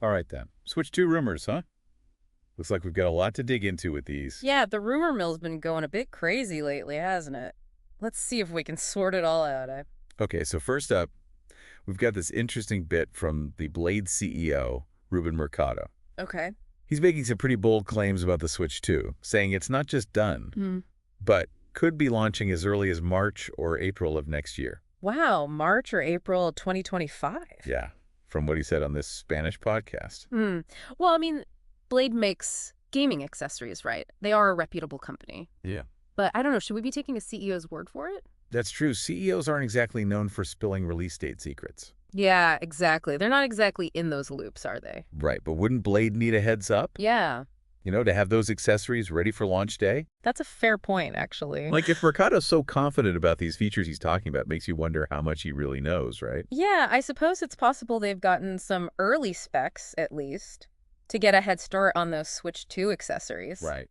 All right, then. Switch 2 rumors, huh? Looks like we've got a lot to dig into with these. Yeah, the rumor mill's been going a bit crazy lately, hasn't it? Let's see if we can sort it all out. Okay, so first up, we've got this interesting bit from the Blade CEO, Ruben Mercado. Okay. He's making some pretty bold claims about the Switch 2, saying it's not just done, Hmm. but could be launching as early as March or April of next year. Wow, March or April 2025. Yeah, from what he said on this Spanish podcast. Hmm. Well, I mean, Blade makes gaming accessories, right? They are a reputable company. Yeah. But I don't know, should we be taking a CEO's word for it? That's true. CEOs aren't exactly known for spilling release date secrets. Yeah, exactly. They're not exactly in those loops, are they? Right, but wouldn't Blade need a heads up? Yeah, To have those accessories ready for launch day? that's a fair point, actually. Like, if Mercado's so confident about these features he's talking about, it makes you wonder how much he really knows, right? Yeah, I suppose it's possible they've gotten some early specs, at least, to get a head start on those Switch 2 accessories. Right.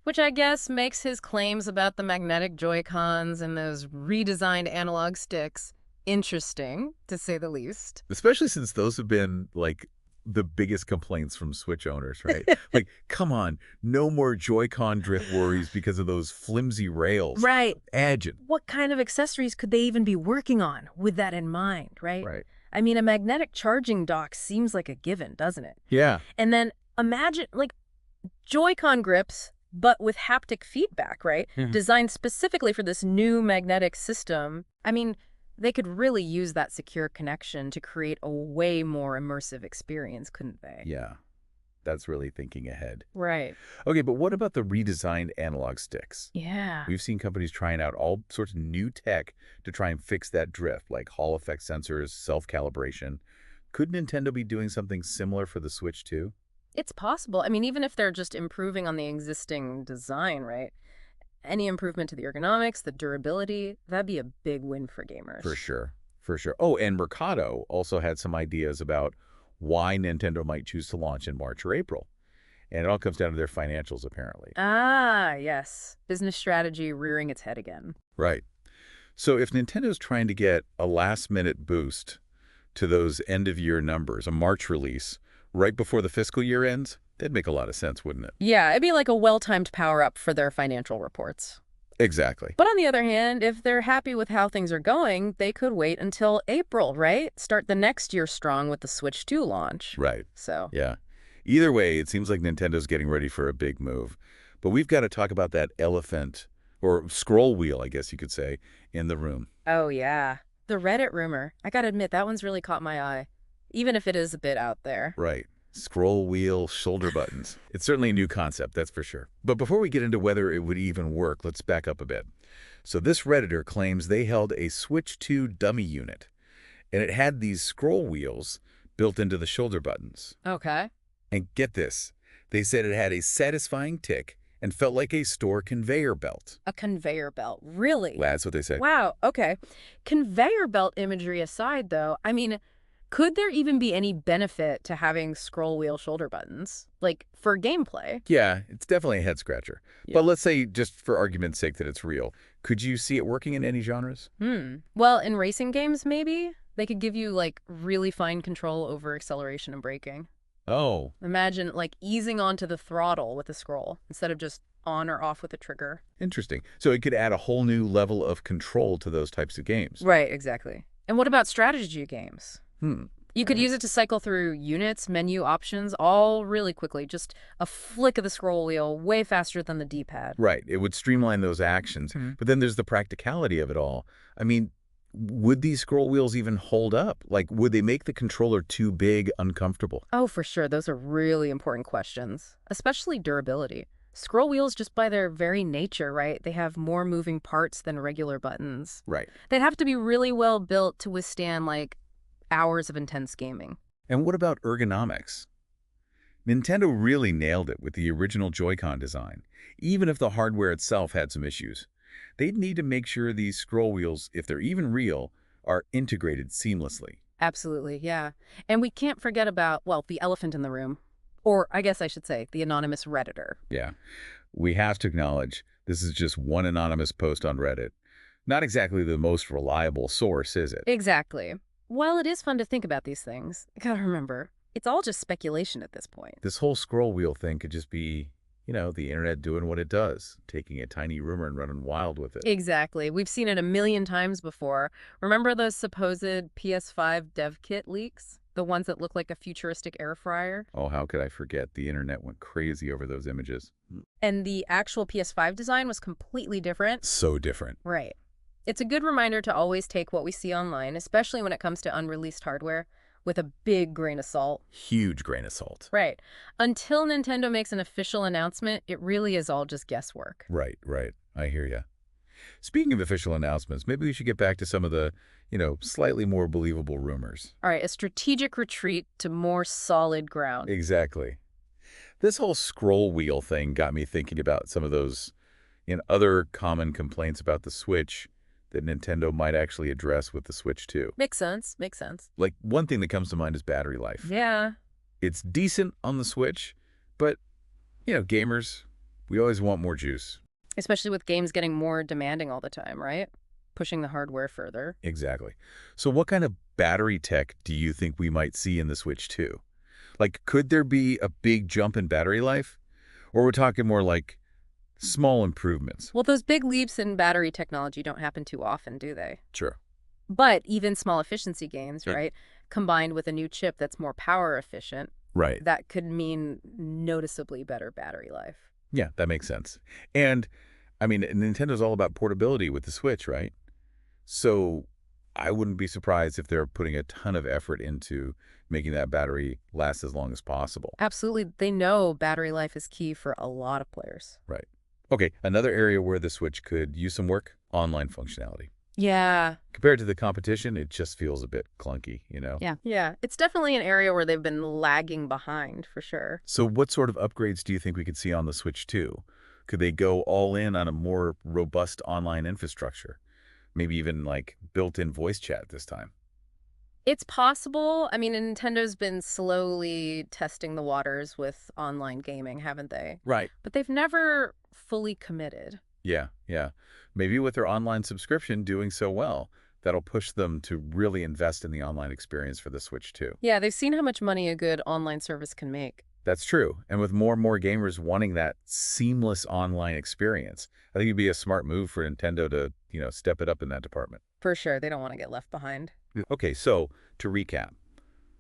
Which I guess makes his claims about the magnetic Joy-Cons and those redesigned analog sticks interesting, to say the least. Especially since those have been, like, the biggest complaints from Switch owners, right? Like, come on, no more Joy-Con drift worries because of those flimsy rails. Right. Imagine. What kind of accessories could they even be working on with that in mind, right? Right. I mean, a magnetic charging dock seems like a given, doesn't it? Yeah. And then imagine, like, Joy-Con grips, but with haptic feedback, right? Mhm. Designed specifically for this new magnetic system. I mean, they could really use that secure connection to create a way more immersive experience, couldn't they? Yeah. That's really thinking ahead. Right. Okay, but what about the redesigned analog sticks? Yeah. We've seen companies trying out all sorts of new tech to try and fix that drift, like Hall effect sensors, self-calibration. Could Nintendo be doing something similar for the Switch too? It's possible. I mean, even if they're just improving on the existing design, right? Any improvement to the ergonomics, the durability, that'd be a big win for For gamers. sure. For sure. Oh, and Mercado also had some ideas about why Nintendo might choose to launch in March or April. And it all comes down to their financials, apparently. Ah, yes. Business strategy rearing its head again. Right. So if Nintendo's trying to get a last-minute boost to those end-of-year numbers, a March release, right before the fiscal year ends, that'd make a lot of sense, wouldn't it? Yeah, it'd be like a well-timed power-up for their financial reports. Exactly. But on the other hand, if they're happy with how things are going, they could wait until April, right? Start the next year strong with the Switch 2 launch. Right. So, Yeah. Either way, it seems like Nintendo's getting ready for a big move. But we've got to talk about that elephant, or scroll wheel, I guess you could say, in the room. oh yeah. The Reddit rumor. I gotta admit, that one's really caught my eye. Even if it is a bit out there. Right. Scroll wheel shoulder buttons. It's certainly a new concept, that's for sure. But before we get into whether it would even work, let's back up a bit. So this Redditor claims they held a Switch 2 dummy unit, and it had these scroll wheels built into the shoulder buttons. Okay. And get this, they said it had a satisfying tick and felt like a store conveyor belt. A conveyor belt. Really? That's what they said. Wow, okay. Conveyor belt imagery aside, though, I mean, could there even be any benefit to having scroll wheel shoulder buttons? Like, for gameplay? Yeah, it's definitely a head scratcher. Yeah. But let's say, just for argument's sake, that it's real. Could you see it working in any genres? Well, in racing games, maybe? They could give you, like, really fine control over acceleration and braking. Oh, Imagine, like, easing onto the throttle with a scroll instead of just on or off with a trigger. interesting. So it could add a whole new level of control to those types of games. Right, exactly. And what about strategy games? Hmm. You could use it to cycle through units, menu options, all really quickly. Just a flick of the scroll wheel, way faster than the D-pad. Right. It would streamline those actions. Mhm. But then there's the practicality of it all. I mean, would these scroll wheels even hold up? Like, would they make the controller too big, uncomfortable? Oh, for sure. Those are really important questions, especially durability. Scroll wheels, just by their very nature, right? They have more moving parts than regular buttons. Right. They'd have to be really well built to withstand, like, hours of intense gaming. And what about ergonomics? Nintendo really nailed it with the original Joy-Con design, even if the hardware itself had some issues. They'd need to make sure these scroll wheels, if they're even real, are integrated seamlessly. Absolutely, yeah. And we can't forget about, well, the elephant in the room. Or I guess I should say, the anonymous Redditor. Yeah. We have to acknowledge this is just one anonymous post on Reddit. Not exactly the most reliable source, is it? Exactly. While it is fun to think about these things, I gotta remember, It's all just speculation at this point. This whole scroll wheel thing could just be, the internet doing what it does, taking a tiny rumor and running wild with it. Exactly. We've seen it a million times before. Remember those supposed PS5 dev kit leaks? The ones that look like a futuristic air fryer? Oh, how could I forget? The internet went crazy over those images. And the actual PS5 design was completely different. So different. Right. It's a good reminder to always take what we see online, especially when it comes to unreleased hardware, with a big grain of salt. Huge grain of salt. Right. Until Nintendo makes an official announcement, it really is all just guesswork. Right. I hear you. Speaking of official announcements, maybe we should get back to some of the, slightly more believable rumors. All right, a strategic retreat to more solid ground. Exactly. This whole scroll wheel thing got me thinking about some of those other common complaints about the Switch that Nintendo might actually address with the Switch 2. Makes sense. Like, one thing that comes to mind is battery life. Yeah. It's decent on the Switch, but, gamers, we always want more juice. Especially with games getting more demanding all the time, right? Pushing the hardware further. Exactly. So what kind of battery tech do you think we might see in the Switch 2? Like, could there be a big jump in battery life? Or we're talking more like small improvements? Well, those big leaps in battery technology don't happen too often, do they? Sure. But even small efficiency gains, Yeah. right, combined with a new chip that's more power efficient, Right. that could mean noticeably better battery life. Yeah, that makes sense. And, Nintendo's all about portability with the Switch, right? So I wouldn't be surprised if they're putting a ton of effort into making that battery last as long as possible. Absolutely. They know battery life is key for a lot of players. Right. Okay, another area where the Switch could use some work, online functionality. Yeah. Compared to the competition, it just feels a bit clunky, Yeah. It's definitely an area where they've been lagging behind, for sure. So what sort of upgrades do you think we could see on the Switch 2? Could they go all in on a more robust online infrastructure? Maybe even like built-in voice chat this time? It's possible. Nintendo's been slowly testing the waters with online gaming, haven't they? Right. But they've never fully committed. Yeah. Maybe with their online subscription doing so well, that'll push them to really invest in the online experience for the Switch 2. Yeah, they've seen how much money a good online service can make. That's true. And with more and more gamers wanting that seamless online experience, I think it'd be a smart move for Nintendo to, step it up in that department. For sure, they don't want to get left behind. Okay, so to recap,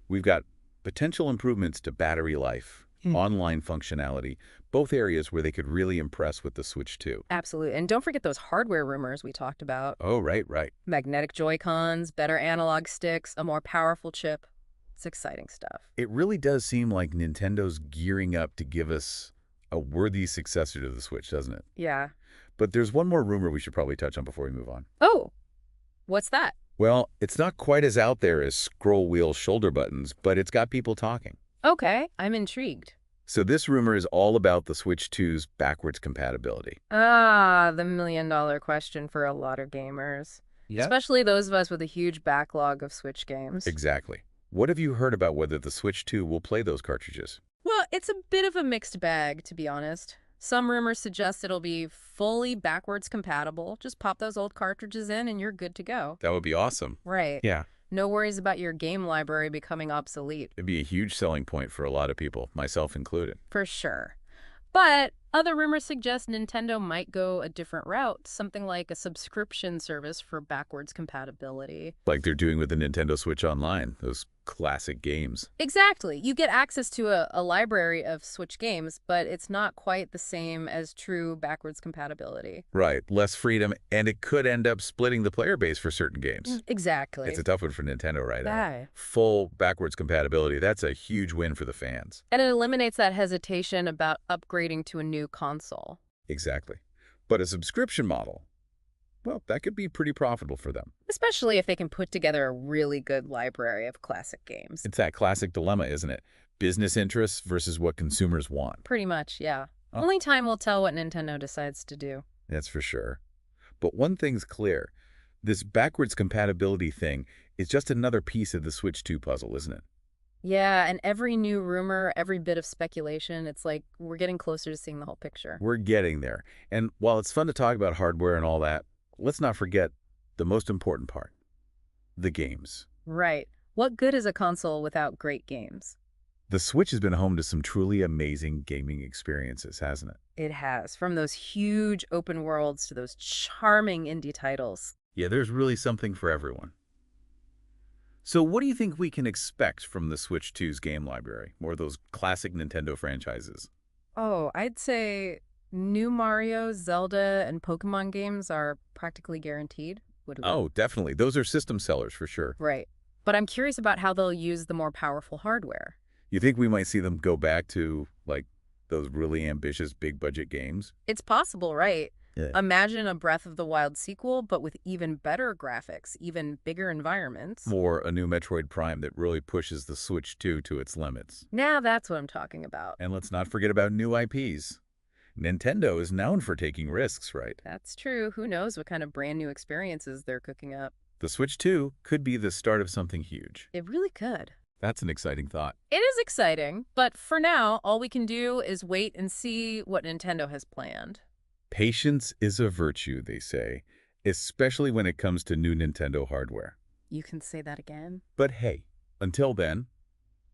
we've got potential improvements to battery life, online functionality, both areas where they could really impress with the Switch 2. Absolutely. And don't forget those hardware rumors we talked about. Oh, right. Magnetic Joy-Cons, better analog sticks, a more powerful chip. It's exciting stuff. It really does seem like Nintendo's gearing up to give us a worthy successor to the Switch, doesn't it? Yeah. But there's one more rumor we should probably touch on before we move on. Oh, what's that? Well, it's not quite as out there as scroll wheel shoulder buttons, but it's got people talking. Okay, I'm intrigued. So this rumor is all about the Switch 2's backwards compatibility. Ah, the million-dollar question for a lot of gamers. Especially those of us with a huge backlog of Switch games. Exactly. What have you heard about whether the Switch 2 will play those cartridges? Well, it's a bit of a mixed bag, to be honest. Some rumors suggest it'll be fully backwards compatible. Just pop those old cartridges in and you're good to go. That would be awesome. Right. Yeah. No worries about your game library becoming obsolete. It'd be a huge selling point for a lot of people, myself included. For sure. But other rumors suggest Nintendo might go a different route, something like a subscription service for backwards compatibility. Like they're doing with the Nintendo Switch Online, those classic games. Exactly. You get access to a library of Switch games, but it's not quite the same as true backwards compatibility. Right. Less freedom, and it could end up splitting the player base for certain games. Exactly. It's a tough one for Nintendo right now. Yeah. Full backwards compatibility, that's a huge win for the fans. And it eliminates that hesitation about upgrading to a new console. Exactly. But a subscription model, well, that could be pretty profitable for them. Especially if they can put together a really good library of classic games. It's that classic dilemma, isn't it? Business interests versus what consumers want. Pretty much, yeah. Oh. Only time will tell what Nintendo decides to do. That's for sure. But one thing's clear. This backwards compatibility thing is just another piece of the Switch 2 puzzle, isn't it? Yeah, and every new rumor, every bit of speculation, it's like we're getting closer to seeing the whole picture. We're getting there. And while it's fun to talk about hardware and all that, let's not forget the most important part, the games. Right. What good is a console without great games? The Switch has been home to some truly amazing gaming experiences, hasn't it? It has, from those huge open worlds to those charming indie titles. Yeah, there's really something for everyone. So what do you think we can expect from the Switch 2's game library? More of those classic Nintendo franchises? Oh, I'd say new Mario, Zelda, and Pokemon games are practically guaranteed. Would agree. Oh, definitely. Those are system sellers for sure. Right. But I'm curious about how they'll use the more powerful hardware. You think we might see them go back to, like, those really ambitious big-budget games? It's possible, right? Yeah. Imagine a Breath of the Wild sequel, but with even better graphics, even bigger environments. Or a new Metroid Prime that really pushes the Switch 2 to its limits. Now that's what I'm talking about. And let's not forget about new IPs. Nintendo is known for taking risks, right? That's true. Who knows what kind of brand new experiences they're cooking up. The Switch 2 could be the start of something huge. It really could. That's an exciting thought. It is exciting, but for now, all we can do is wait and see what Nintendo has planned. Patience is a virtue, they say, especially when it comes to new Nintendo hardware. You can say that again? But hey, until then,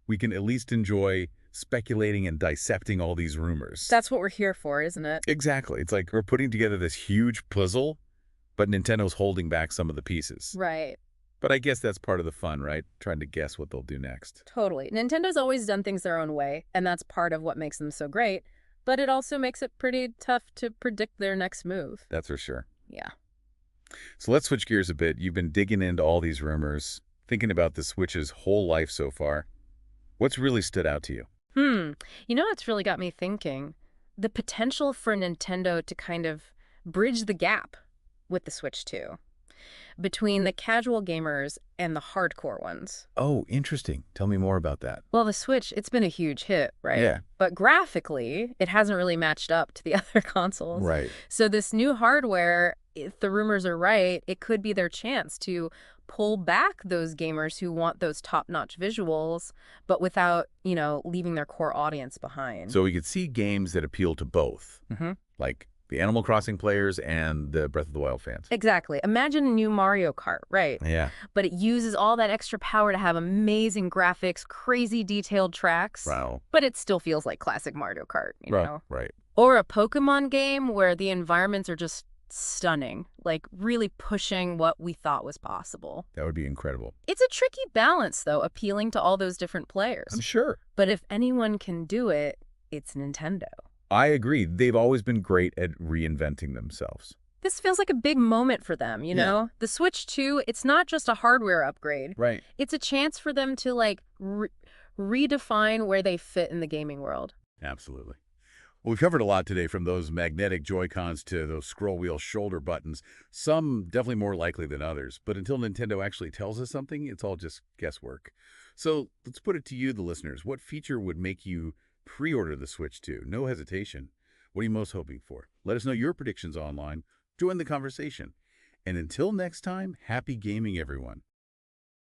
we can at least enjoy speculating and dissecting all these rumors. That's what we're here for, isn't it? Exactly. It's like we're putting together this huge puzzle, but Nintendo's holding back some of the pieces. Right. But I guess that's part of the fun, right? Trying to guess what they'll do next. Totally. Nintendo's always done things their own way, and that's part of what makes them so great. But it also makes it pretty tough to predict their next move. That's for sure. Yeah. So let's switch gears a bit. You've been digging into all these rumors, thinking about the Switch's whole life so far. What's really stood out to you? You know what's really got me thinking? The potential for Nintendo to kind of bridge the gap with the Switch 2 between the casual gamers and the hardcore ones. Oh, interesting. Tell me more about that. Well, the Switch, it's been a huge hit, right? Yeah. But graphically, it hasn't really matched up to the other consoles. Right. So this new hardware, if the rumors are right, it could be their chance to pull back those gamers who want those top-notch visuals, but without, leaving their core audience behind. So we could see games that appeal to both, like the Animal Crossing players and the Breath of the Wild fans. Exactly. Imagine a new Mario Kart, right? Yeah. But it uses all that extra power to have amazing graphics, crazy detailed tracks. Wow. But it still feels like classic Mario Kart, you know? Right. Or a Pokemon game where the environments are just stunning, like really pushing what we thought was possible. That would be incredible. It's a tricky balance, though, appealing to all those different players. I'm sure. But if anyone can do it, it's Nintendo. I agree. They've always been great at reinventing themselves. This feels like a big moment for them, you know? The Switch 2, it's not just a hardware upgrade. Right. It's a chance for them to, redefine where they fit in the gaming world. Absolutely. Well, we've covered a lot today, from those magnetic Joy-Cons to those scroll wheel shoulder buttons. Some definitely more likely than others. But until Nintendo actually tells us something, it's all just guesswork. So let's put it to you, the listeners. What feature would make you pre-order the Switch 2? No hesitation. What are you most hoping for? Let us know your predictions online. Join the conversation. And until next time, happy gaming, everyone.